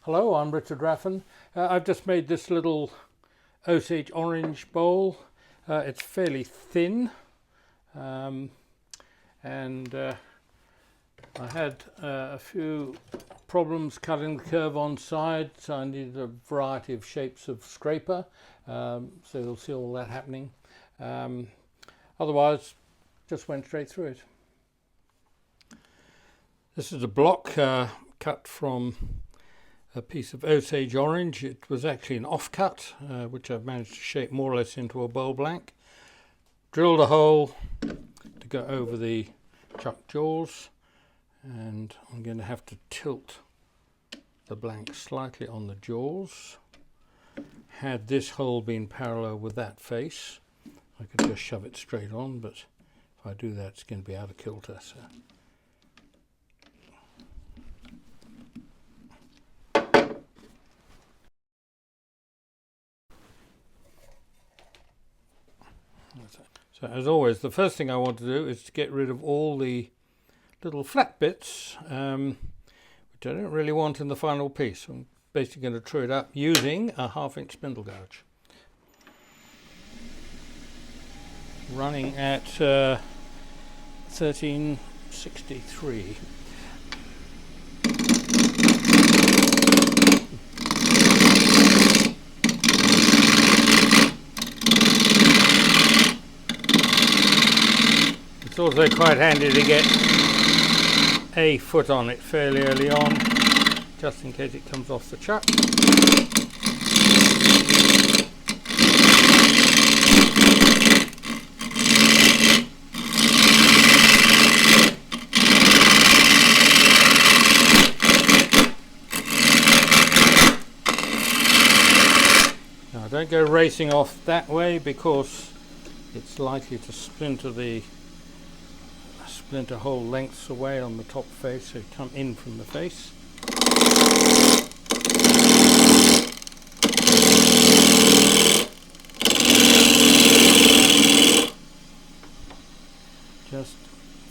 Hello, I'm Richard Raffan. I've just made this little Osage orange bowl. It's fairly thin, and I had a few problems cutting the curve on side, so I needed a variety of shapes of scraper, so you'll see all that happening. Otherwise, just went straight through it. This is a block cut from a piece of Osage orange. It was actually an offcut, which I've managed to shape more or less into a bowl blank. Drilled a hole to go over the chuck jaws, and I'm going to have to tilt the blank slightly on the jaws. Had this hole been parallel with that face, I could just shove it straight on, but if I do that, it's going to be out of kilter. So. So as always, the first thing I want to do is to get rid of all the little flat bits, which I don't really want in the final piece. I'm basically going to true it up using a 1/2" spindle gouge. Running at 1363. It's also quite handy to get a foot on it fairly early on, just in case it comes off the chuck. Now don't go racing off that way, because it's likely to splinter whole lengths away on the top face, so come in from the face. Just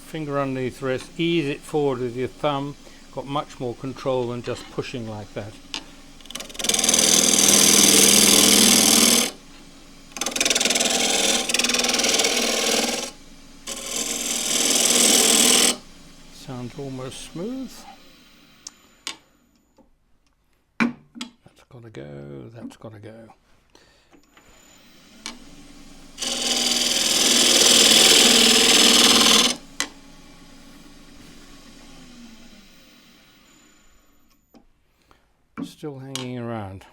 finger underneath the wrist, ease it forward with your thumb. Got much more control than just pushing like that. Sounds almost smooth. That's got to go, that's got to go. Still hanging around.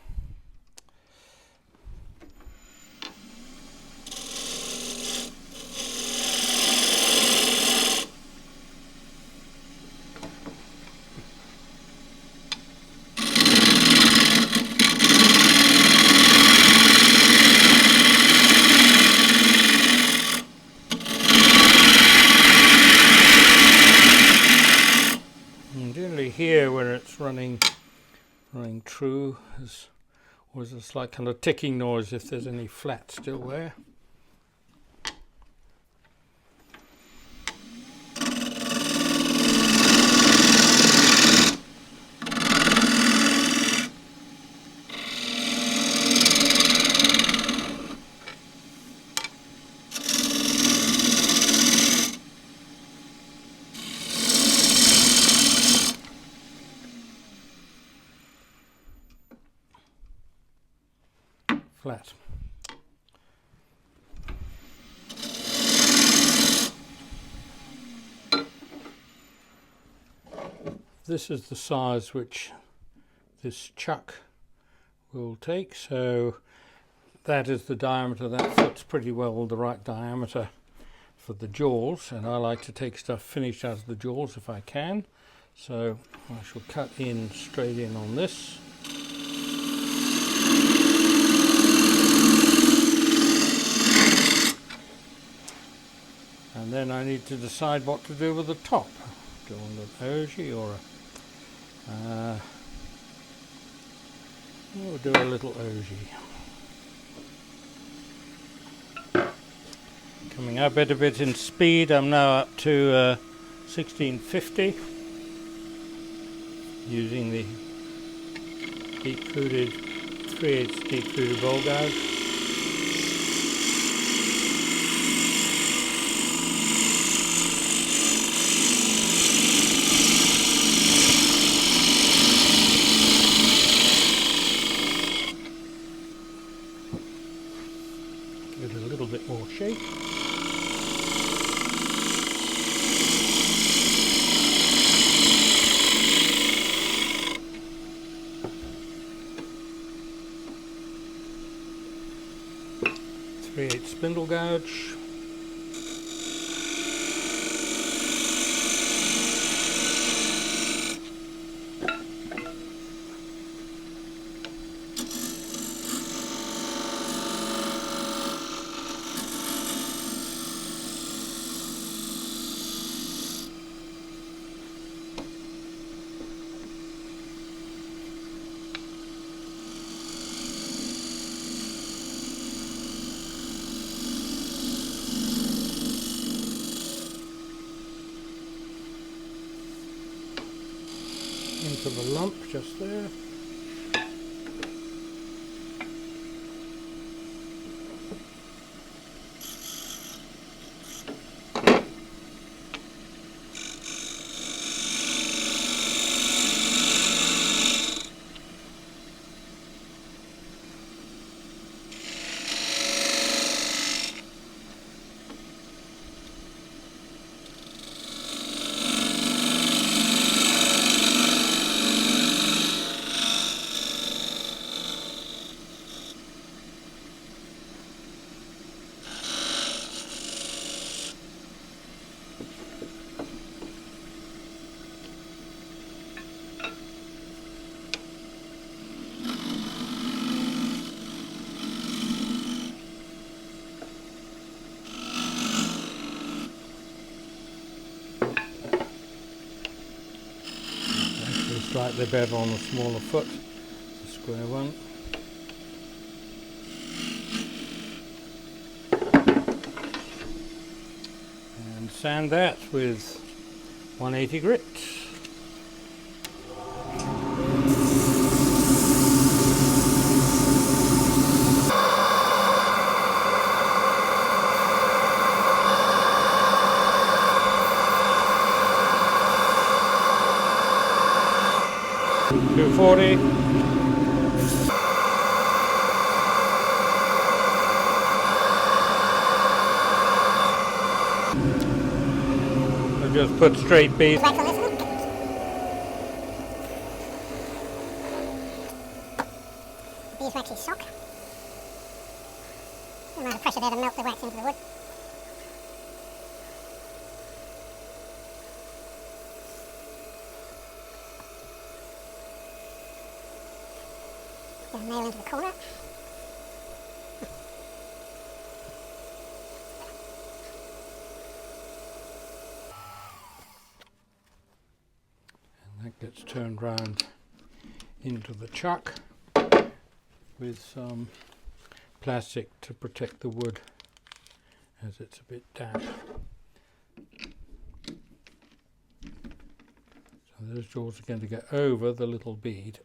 Generally here, where it's running true, there's always a slight kind of ticking noise if there's any flat still there. Flat. This is the size which this chuck will take, so that is the diameter. That fits pretty well the right diameter for the jaws, and I like to take stuff finished out of the jaws if I can, so I shall cut in straight in on this. And then I need to decide what to do with the top. Do I want an Osage or we'll do a little Osage. Coming up a bit in speed. I'm now up to 1650 using the deep-throated, 3/8 deep-throated bowl gouge. Give it a little bit more shake. Three-eighths spindle gouge. Into the lump just there. Slightly better on the smaller foot, the square one. And sand that with 180 grit. .240. I just put straight beef. Beef waxy sock. The amount of pressure there to melt the wax into the wood. Get a nail into the corner. And that gets turned round into the chuck with some plastic to protect the wood as it's a bit damp. So those jaws are going to go over the little bead.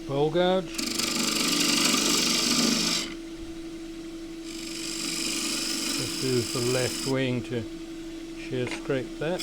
Bowl gouge. Just use the left wing to shear scrape that.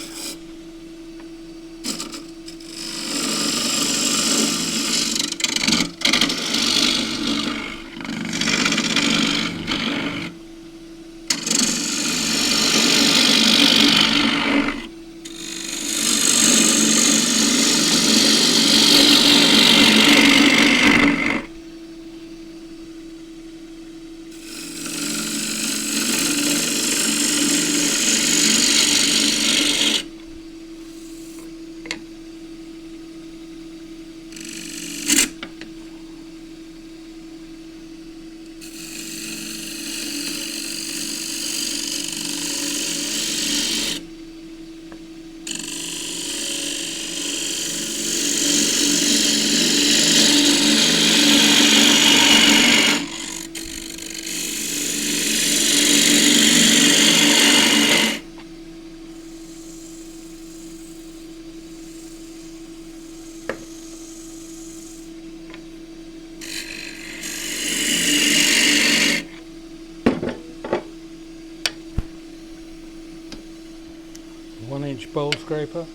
1-inch bowl scraper.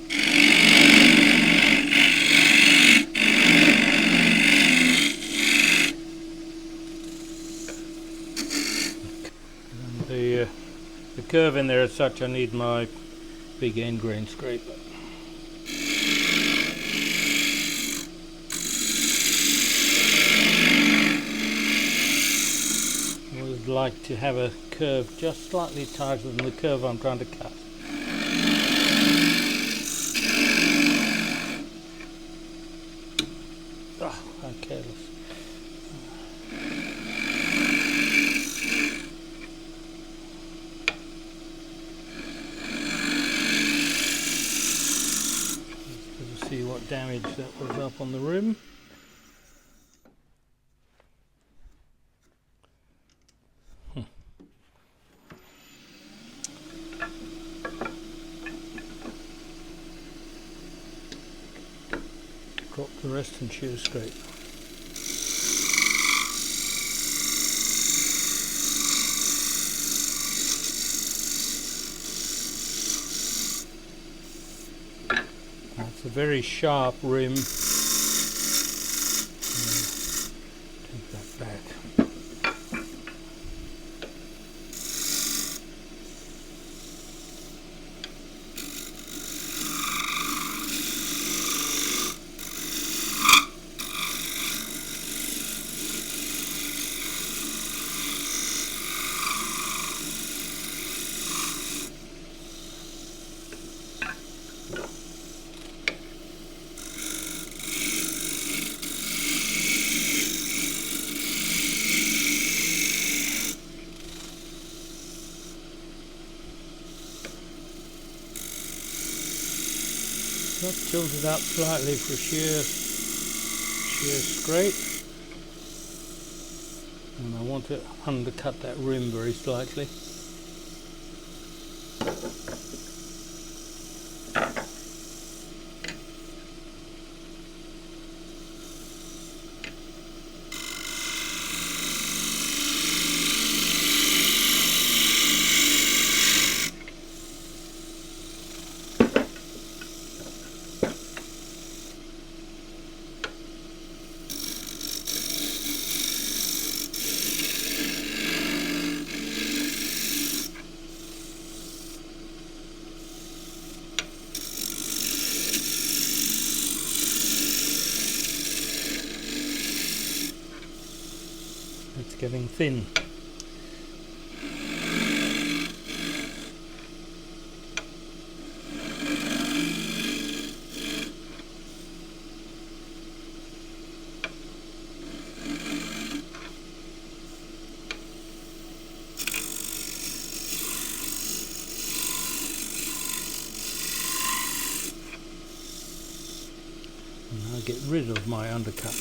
And the curve in there as such, I need my big end grain scraper. I would like to have a curve just slightly tighter than the curve I'm trying to cut. Oh, how careless. Let's see what damage that was up on the rim. Drop the rest and shear scrape. That's a very sharp rim. Take that back. Just tilt it up slightly for shear scrape, and I want to undercut that rim very slightly. It's getting thin. And I'll get rid of my undercut.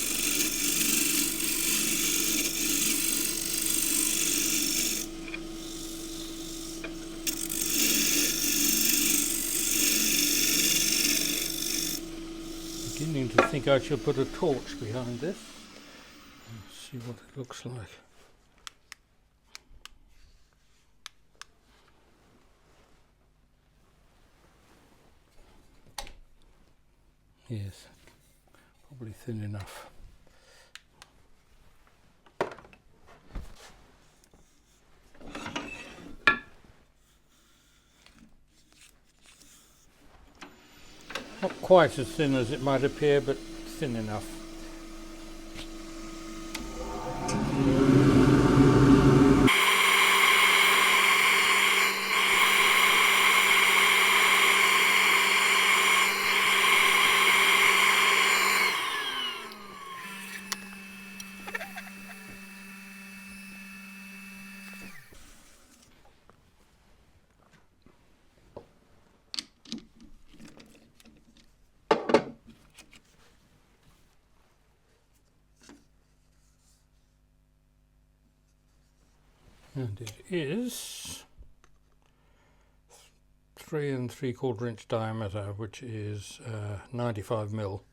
Beginning to think I should put a torch behind this and see what it looks like. Yes, probably thin enough. Not quite as thin as it might appear, but thin enough. And it is 3 3/4 inch diameter, which is 95 mil.